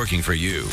Working for you.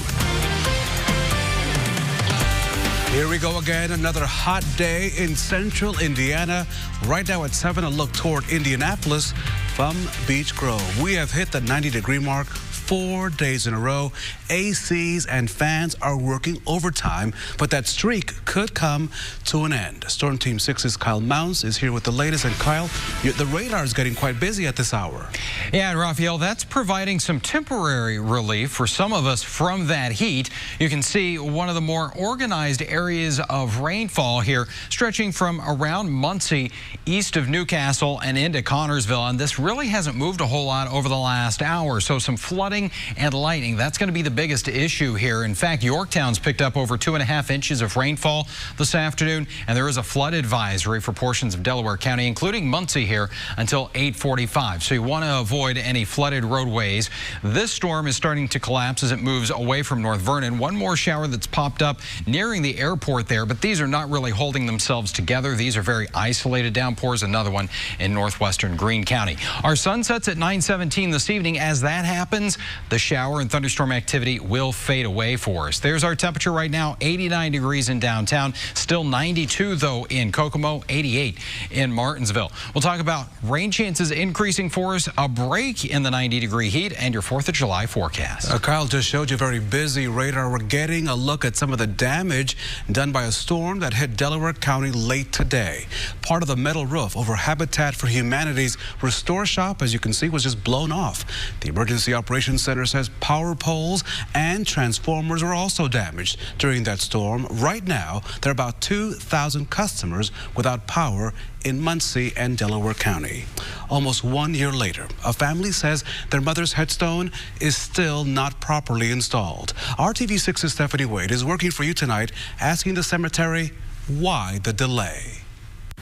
Here we go again, another hot day in central Indiana. Right now at 7, a look toward Indianapolis from Beech Grove. We have hit the 90-degree mark 4 days in a row. ACs and fans are working overtime, but that streak could come to an end. Storm Team 6's Kyle Mounts is here with the latest. And Kyle, the radar is getting quite busy at this hour. Yeah, and Raphael, that's providing some temporary relief for some of us from that heat. You can see one of the more organized areas of rainfall here, stretching from around Muncie east of Newcastle and into Connorsville. And this really hasn't moved a whole lot over the last hour. So some flooding and lightning, that's going to be the biggest issue here. In fact, Yorktown's picked up over 2.5 inches of rainfall this afternoon, and there is a flood advisory for portions of Delaware County, including Muncie here, until 8:45. So you want to avoid any flooded roadways. This storm is starting to collapse as it moves away from North Vernon. One more shower that's popped up nearing the airport there, but these are not really holding themselves together. These are very isolated downpours. Another one in northwestern Greene County. Our sun sets at 9:17 this evening. As that happens, the shower and thunderstorm activity will fade away for us. There's our temperature right now, 89 degrees in downtown, still 92 though in Kokomo, 88 in Martinsville. We'll talk about rain chances increasing for us, a break in the 90-degree heat, and your 4th of July forecast. Kyle just showed you very busy radar. We're getting a look at some of the damage done by a storm that hit Delaware County late today. Part of the metal roof over Habitat for Humanity's Restore Shop, as you can see, was just blown off. The Emergency Operations Center says power poles and transformers were also damaged during that storm. Right now, there are about 2,000 customers without power in Muncie and Delaware County. Almost 1 year later, a family says their mother's headstone is still not properly installed. RTV6's Stephanie Wade is working for you tonight, asking the cemetery why the delay.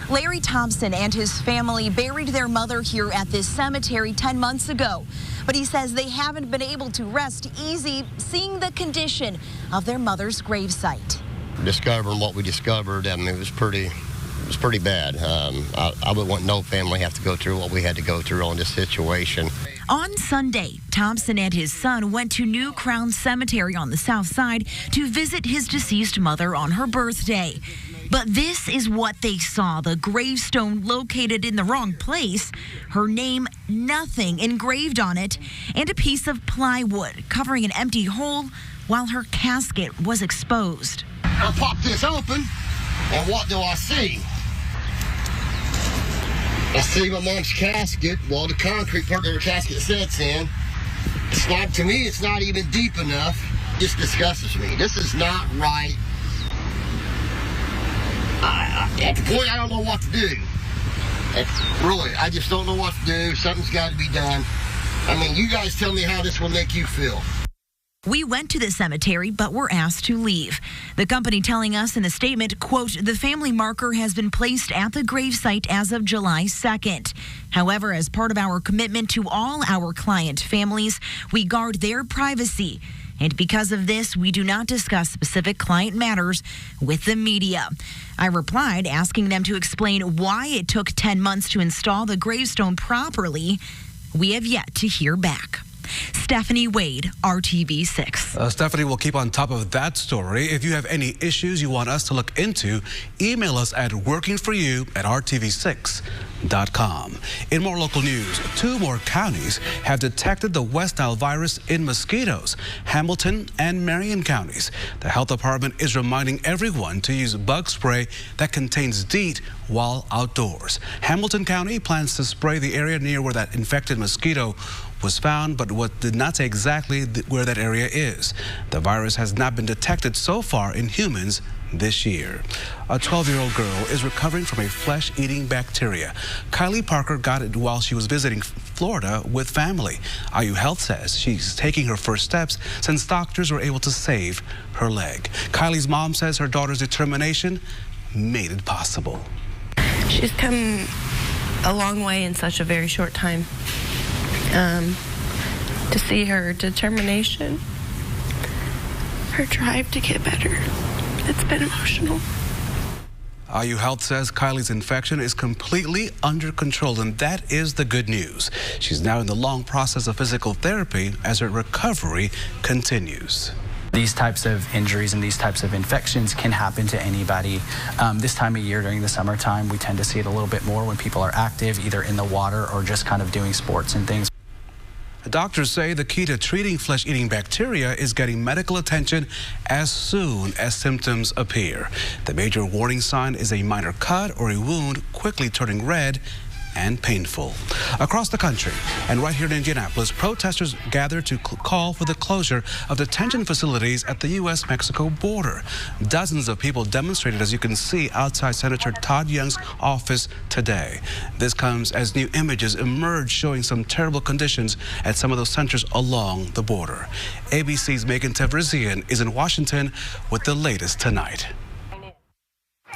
Larry Thompson and his family buried their mother here at this cemetery 10 months ago. But he says they haven't been able to rest easy seeing the condition of their mother's gravesite. Discovering what we discovered, I mean, it was pretty bad. I would want no family have to go through what we had to go through on this situation. On Sunday, Thompson and his son went to New Crown Cemetery on the south side to visit his deceased mother on her birthday. But this is what they saw, the gravestone located in the wrong place, her name, nothing engraved on it, and a piece of plywood covering an empty hole while her casket was exposed. I pop this open, and what do I see? I see my mom's casket, well, the concrete part that her casket sits in. It's not, to me, it's not even deep enough. It just disgusts me. This is not right. At the point, I don't know what to do. Really, I just don't know what to do. Something's got to be done. I mean, you guys tell me how this will make you feel. We went to the cemetery, but were asked to leave. The company telling us in a statement, quote, the family marker has been placed at the gravesite as of July 2nd. However, as part of our commitment to all our client families, we guard their privacy. And because of this, we do not discuss specific client matters with the media. I replied, asking them to explain why it took 10 months to install the gravestone properly. We have yet to hear back. Stephanie Wade, RTV6. Stephanie will keep on top of that story. If you have any issues you want us to look into, email us at workingforyou@rtv6.com. In more local news, 2 more counties have detected the West Nile virus in mosquitoes, Hamilton and Marion counties. The health department is reminding everyone to use bug spray that contains DEET while outdoors. Hamilton County plans to spray the area near where that infected mosquito was found, but did not say exactly where that area is. The virus has not been detected so far in humans this year. A 12-year-old girl is recovering from a flesh-eating bacteria. Kylie Parker got it while she was visiting Florida with family. IU Health says she's taking her first steps since doctors were able to save her leg. Kylie's mom says her daughter's determination made it possible. She's come a long way in such a very short time. To see her determination, her drive to get better, it's been emotional. IU Health says Kylie's infection is completely under control, and that is the good news. She's now in the long process of physical therapy as her recovery continues. These types of injuries and these types of infections can happen to anybody. This time of year during the summertime, we tend to see it a little bit more when people are active, either in the water or just kind of doing sports and things. Doctors say the key to treating flesh-eating bacteria is getting medical attention as soon as symptoms appear. The major warning sign is a minor cut or a wound quickly turning red and painful. Across the country and right here in Indianapolis, protesters gathered to call for the closure of detention facilities at the U.S.-Mexico border. Dozens of people demonstrated, as you can see, outside Senator Todd Young's office today. This comes as new images emerge showing some terrible conditions at some of those centers along the border. ABC's Megan Tevrizian is in Washington with the latest tonight.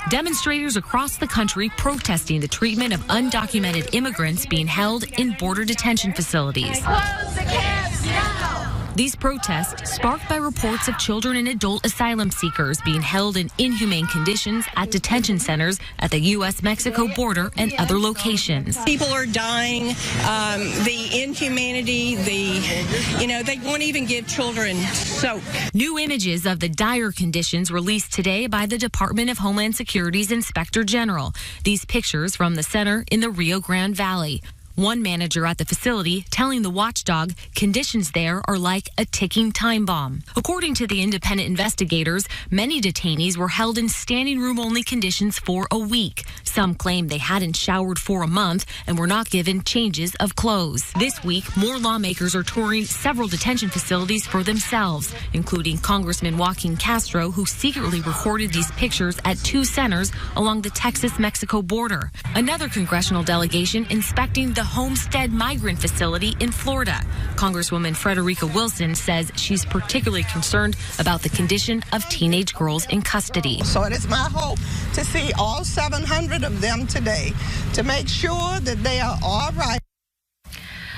Demonstrators across the country protesting the treatment of undocumented immigrants being held in border detention facilities. Close the camps now! These protests sparked by reports of children and adult asylum seekers being held in inhumane conditions at detention centers at the U.S.-Mexico border and other locations. People are dying, the inhumanity, they won't even give children soap. New images of the dire conditions released today by the Department of Homeland Security's Inspector General. These pictures from the center in the Rio Grande Valley. One manager at the facility telling the watchdog conditions there are like a ticking time bomb. According to the independent investigators, many detainees were held in standing room only conditions for a week. Some claim they hadn't showered for a month and were not given changes of clothes. This week, more lawmakers are touring several detention facilities for themselves, including Congressman Joaquin Castro, who secretly recorded these pictures at 2 centers along the Texas-Mexico border. Another congressional delegation inspecting the Homestead Migrant Facility in Florida. Congresswoman Frederica Wilson says she's particularly concerned about the condition of teenage girls in custody. So it is my hope to see all 700 of them today to make sure that they are all right.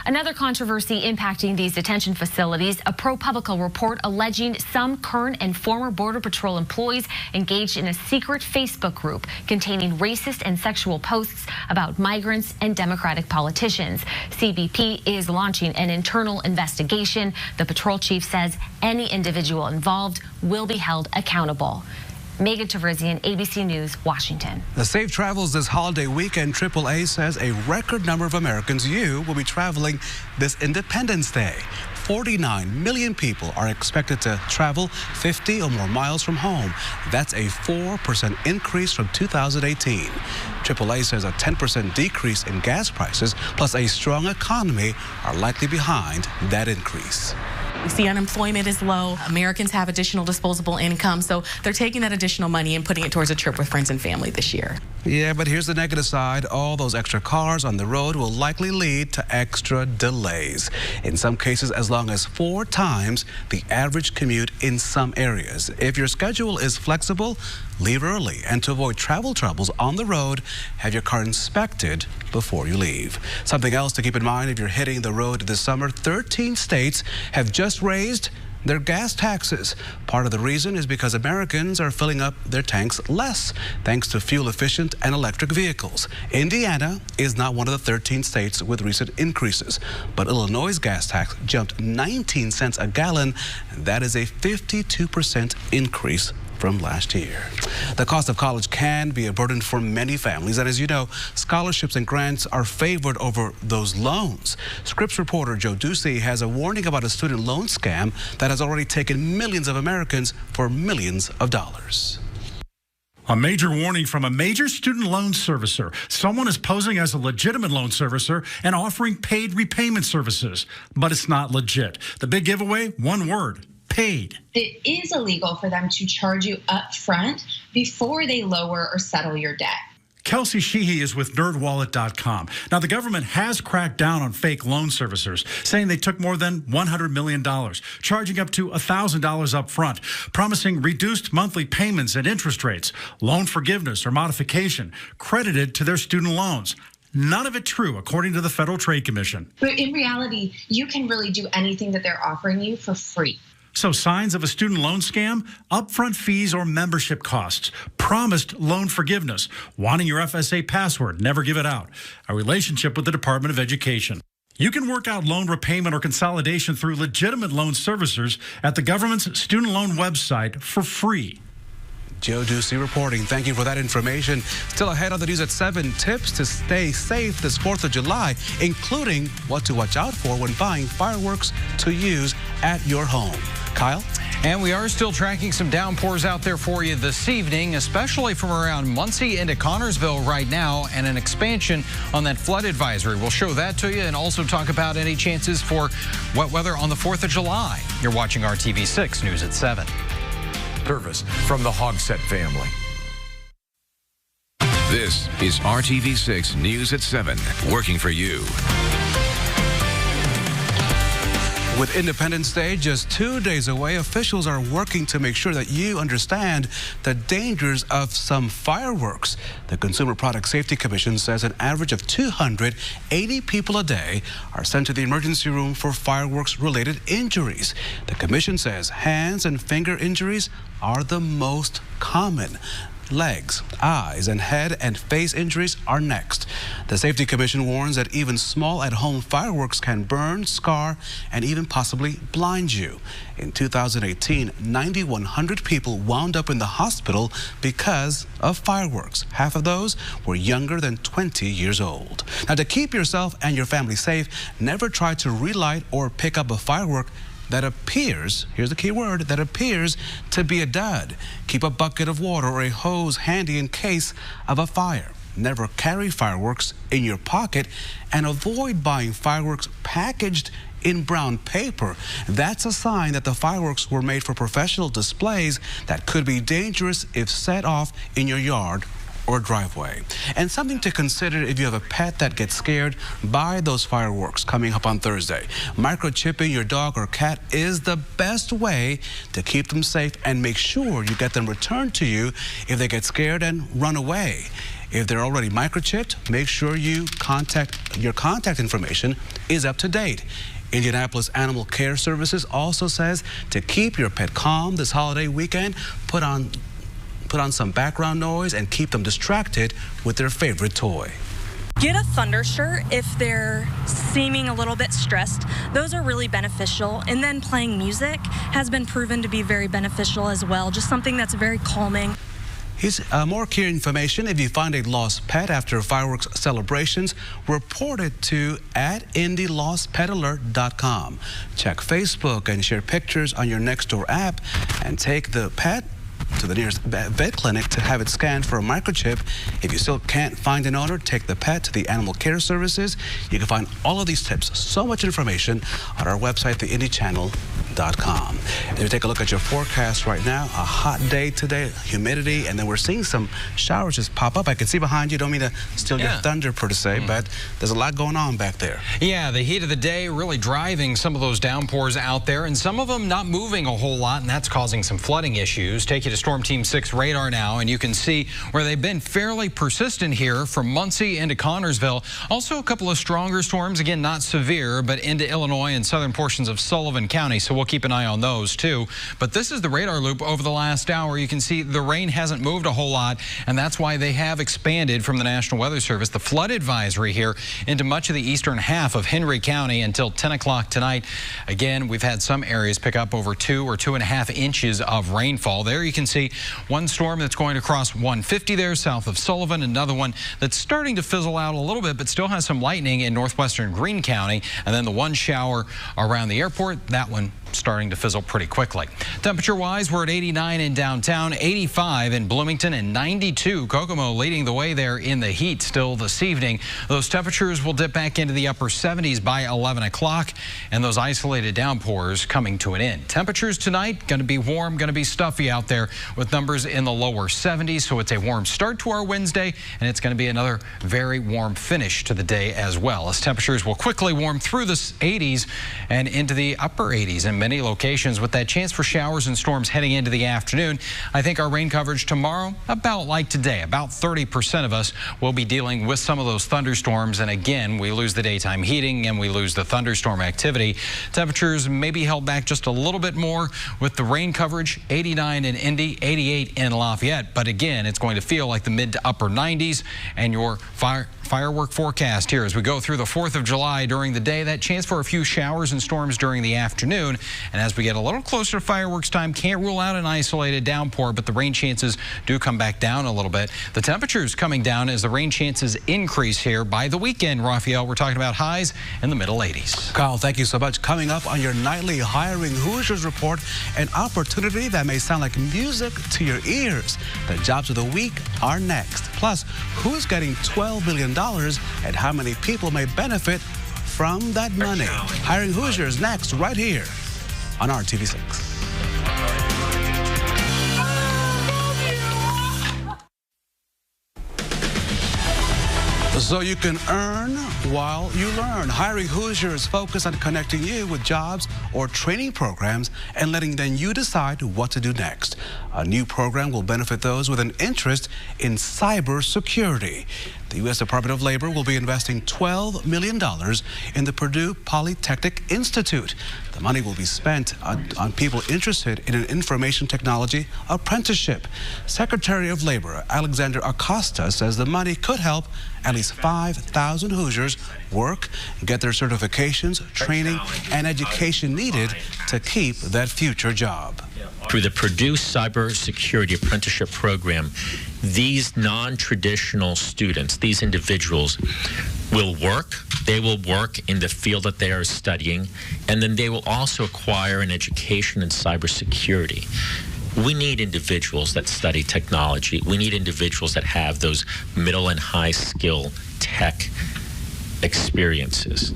Another controversy impacting these detention facilities, a ProPublica report alleging some current and former Border Patrol employees engaged in a secret Facebook group containing racist and sexual posts about migrants and Democratic politicians. CBP is launching an internal investigation. The patrol chief says any individual involved will be held accountable. Megan Tevrizian, ABC News, Washington. The safe travels this holiday weekend. AAA says a record number of Americans will be traveling this Independence Day. 49 million people are expected to travel 50 or more miles from home. That's a 4% increase from 2018. AAA says a 10% decrease in gas prices plus a strong economy are likely behind that increase. We see unemployment is low. Americans have additional disposable income, so they're taking that additional money and putting it towards a trip with friends and family this year. Yeah, but here's the negative side. All those extra cars on the road will likely lead to extra delays. In some cases, as long as 4 times the average commute in some areas. If your schedule is flexible, leave early. And to avoid travel troubles on the road, have your car inspected before you leave. Something else to keep in mind if you're hitting the road this summer, 13 states have just raised their gas taxes. Part of the reason is because Americans are filling up their tanks less, thanks to fuel-efficient and electric vehicles. Indiana is not one of the 13 states with recent increases, but Illinois' gas tax jumped 19 cents a gallon. That is a 52% increase from last year. The cost of college can be a burden for many families, and as you know, scholarships and grants are favored over those loans. Scripps reporter Joe Ducey has a warning about a student loan scam that has already taken millions of Americans for millions of dollars. A major warning from a major student loan servicer. Someone is posing as a legitimate loan servicer and offering paid repayment services, but it's not legit. The big giveaway, one word: paid. It is illegal for them to charge you up front before they lower or settle your debt. Kelsey Sheehy is with NerdWallet.com. Now, the government has cracked down on fake loan servicers, saying they took more than $100 million, charging up to $1,000 up front, promising reduced monthly payments and interest rates, loan forgiveness or modification credited to their student loans. None of it true, according to the Federal Trade Commission. But in reality, you can really do anything that they're offering you for free. So signs of a student loan scam, upfront fees or membership costs, promised loan forgiveness, wanting your FSA password, never give it out, a relationship with the Department of Education. You can work out loan repayment or consolidation through legitimate loan servicers at the government's student loan website for free. Joe Ducey reporting. Thank you for that information. Still ahead on the news at 7, tips to stay safe this 4th of July, including what to watch out for when buying fireworks to use at your home. Kyle? And we are still tracking some downpours out there for you this evening, especially from around Muncie into Connorsville right now, and an expansion on that flood advisory. We'll show that to you and also talk about any chances for wet weather on the 4th of July. You're watching RTV6 News at 7. Service from the Hogsett family. This is RTV6 News at 7, working for you. With Independence Day just 2 days away, officials are working to make sure that you understand the dangers of some fireworks. The Consumer Product Safety Commission says an average of 280 people a day are sent to the emergency room for fireworks-related injuries. The commission says hands and finger injuries are the most common. Legs, eyes, and head and face injuries are next. The Safety Commission warns that even small at-home fireworks can burn, scar, and even possibly blind you. In 2018, 9,100 people wound up in the hospital because of fireworks. Half of those were younger than 20 years old. Now, to keep yourself and your family safe, never try to relight or pick up a firework that appears, here's the key word, that appears to be a dud. Keep a bucket of water or a hose handy in case of a fire. Never carry fireworks in your pocket, and avoid buying fireworks packaged in brown paper. That's a sign that the fireworks were made for professional displays that could be dangerous if set off in your yard or driveway. And something to consider if you have a pet that gets scared by those fireworks coming up on Thursday. Microchipping your dog or cat is the best way to keep them safe and make sure you get them returned to you if they get scared and run away. If they're already microchipped, make sure your contact information is up to date. Indianapolis Animal Care Services also says to keep your pet calm this holiday weekend, put on some background noise and keep them distracted with their favorite toy. Get a thunder shirt if they're seeming a little bit stressed. Those are really beneficial. And then playing music has been proven to be very beneficial as well. Just something that's very calming. Here's more key information. If you find a lost pet after fireworks celebrations, report it to @IndyLostPetAlert.com. Check Facebook and share pictures on your Nextdoor app, and take the pet to the nearest vet clinic to have it scanned for a microchip. If you still can't find an owner, take the pet to the Animal Care Services. You can find all of these tips, so much information, on our website, theindychannel.com. And if you take a look at your forecast right now, a hot day today, humidity, and then we're seeing some showers just pop up. I can see behind you, don't mean to steal your thunder per se, but there's a lot going on back there. Yeah, the heat of the day really driving some of those downpours out there, and some of them not moving a whole lot, and that's causing some flooding issues. Take you to Storm Team 6 radar now, and you can see where they've been fairly persistent here from Muncie into Connorsville. Also a couple of stronger storms, again not severe, but into Illinois and southern portions of Sullivan County, so we'll keep an eye on those too. But this is the radar loop over the last hour. You can see the rain hasn't moved a whole lot, and that's why they have expanded from the National Weather Service the flood advisory here into much of the eastern half of Henry County until 10 o'clock tonight. Again, we've had some areas pick up over 2 or 2.5 inches of rainfall. There you can see one storm that's going to cross 150 there south of Sullivan, another one that's starting to fizzle out a little bit but still has some lightning in northwestern Greene County, and then the one shower around the airport, that one starting to fizzle pretty quickly. Temperature-wise, we're at 89 in downtown, 85 in Bloomington, and 92 Kokomo leading the way there in the heat still this evening. Those temperatures will dip back into the upper 70s by 11 o'clock, and those isolated downpours coming to an end. Temperatures tonight going to be warm, going to be stuffy out there with numbers in the lower 70s, so it's a warm start to our Wednesday, and it's going to be another very warm finish to the day as well, as temperatures will quickly warm through the 80s and into the upper 80s and many locations with that chance for showers and storms heading into the afternoon. I think our rain coverage tomorrow, about like today, about 30% of us will be dealing with some of those thunderstorms. And again, we lose the daytime heating and we lose the thunderstorm activity. Temperatures may be held back just a little bit more with the rain coverage, 89 in Indy, 88 in Lafayette. But again, it's going to feel like the mid to upper 90s. And your firework forecast here as we go through the 4th of July during the day, that chance for a few showers and storms during the afternoon. And as we get a little closer to fireworks time, can't rule out an isolated downpour, but the rain chances do come back down a little bit. The temperatures coming down as the rain chances increase here by the weekend. Raphael, we're talking about highs in the middle 80s. Kyle, thank you so much. Coming up on your nightly Hiring Hoosiers report, an opportunity that may sound like music to your ears. The jobs of the week are next. Plus, who's getting $12 million and how many people may benefit from that money? Hiring Hoosiers next, right here on RTV6. So you can earn while you learn. Hiring Hoosiers focus on connecting you with jobs or training programs and letting then you decide what to do next. A new program will benefit those with an interest in cybersecurity. The U.S. Department of Labor will be investing $12 million in the Purdue Polytechnic Institute. The money will be spent on people interested in an information technology apprenticeship. Secretary of Labor Alexander Acosta says the money could help at least 5,000 Hoosiers work, get their certifications, training, and education needed to keep that future job. Through the Purdue Cybersecurity Apprenticeship Program, these non-traditional students, these individuals, will work. They will work in the field that they are studying, and then they will also acquire an education in cybersecurity. We need individuals that study technology. We need individuals that have those middle and high skill tech experiences.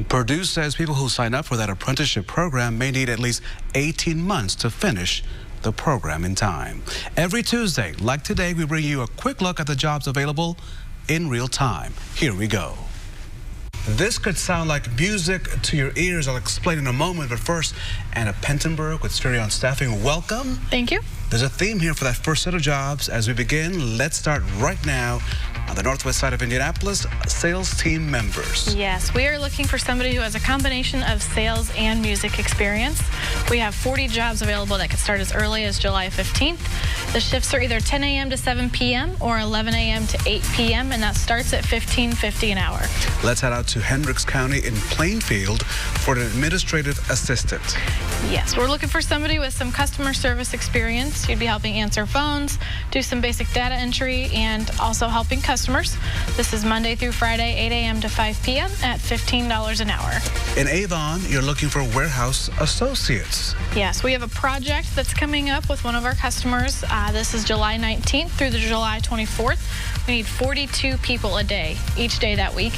Purdue says people who sign up for that apprenticeship program may need at least 18 months to finish the program in time. Every Tuesday, like today, we bring you a quick look at the jobs available in real time. Here we go. This could sound like music to your ears. I'll explain in a moment, but first, Anna Pentenberg with Spirion Staffing. Welcome. Thank you. There's a theme here for that first set of jobs. As we begin, let's start right now on the northwest side of Indianapolis, sales team members. Yes, we are looking for somebody who has a combination of sales and music experience. We have 40 jobs available that could start as early as July 15th. The shifts are either 10 a.m. to 7 p.m. or 11 a.m. to 8 p.m., and that starts at $15.50 an hour. Let's head out to Hendricks County in Plainfield for an administrative assistant. Yes, we're looking for somebody with some customer service experience. You'd be helping answer phones, do some basic data entry, and also helping customers. This is Monday through Friday, 8 a.m. to 5 p.m. at $15 an hour. In Avon, you're looking for warehouse associates. Yes, we have a project that's coming up with one of our customers. This is July 19th through the July 24th. We need 42 people a day, each day that week.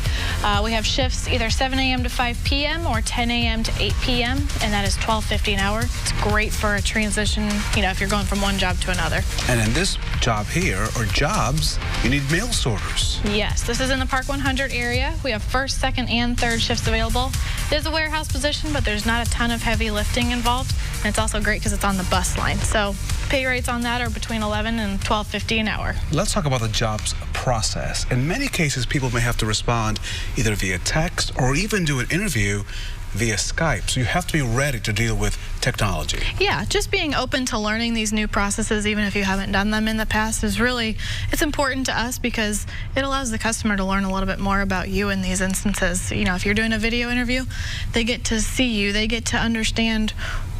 We have shifts either 7 a.m. to 5 p.m. or 10 a.m. to 8 p.m., and that is $12.50 an hour. It's great for a transition, if you're going from one job to another. And in this job here, or jobs, you need mail sorters. Yes, this is in the Park 100 area. We have first, second, and third shifts available. It is a warehouse position, but there's not a ton of heavy lifting involved, and it's also great because it's on the bus line. So pay rates on that are between $11 and $12.50 an hour. Let's talk about the jobs process. In many cases, people may have to respond either via text or even do an interview via Skype. So you have to be ready to deal with technology. Yeah, just being open to learning these new processes, even if you haven't done them in the past, it's important to us because it allows the customer to learn a little bit more about you in these instances. If you're doing a video interview, they get to see you, they get to understand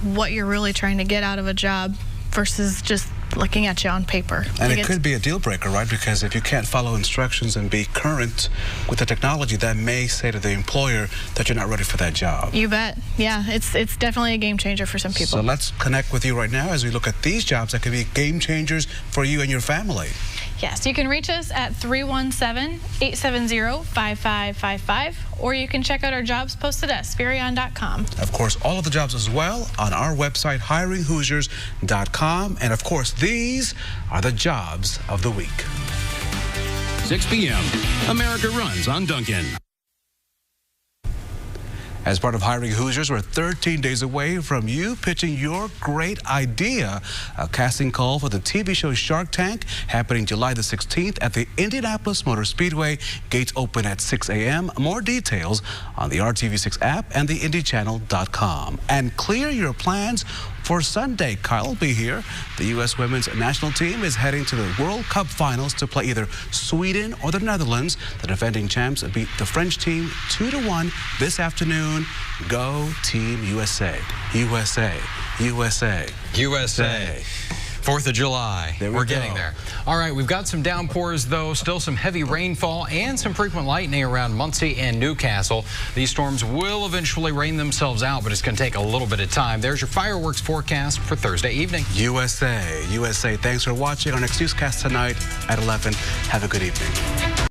what you're really trying to get out of a job versus just looking at you on paper. And it could be a deal breaker, right? Because if you can't follow instructions and be current with the technology, that may say to the employer that you're not ready for that job. You bet. Yeah, it's definitely a game changer for some people. So let's connect with you right now as we look at these jobs that could be game changers for you and your family. Yes, you can reach us at 317-870-5555, or you can check out our jobs posted at Spirion.com. Of course, all of the jobs as well on our website, hiringhoosiers.com. And of course, these are the jobs of the week. 6 p.m. America runs on Duncan. As part of Hiring Hoosiers, we're 13 days away from you pitching your great idea. A casting call for the TV show Shark Tank happening July the 16th at the Indianapolis Motor Speedway. Gates open at 6 a.m. More details on the RTV6 app and the IndyChannel.com. And clear your plans for Sunday. Kyle will be here. The U.S. women's national team is heading to the World Cup finals to play either Sweden or the Netherlands. The defending champs beat the French team 2-1 this afternoon. Go Team USA. USA. USA. USA. 4th of July. We're getting there. All right, we've got some downpours, though. Still some heavy rainfall and some frequent lightning around Muncie and Newcastle. These storms will eventually rain themselves out, but it's going to take a little bit of time. There's your fireworks forecast for Thursday evening. USA. USA. Thanks for watching our next newscast tonight at 11. Have a good evening.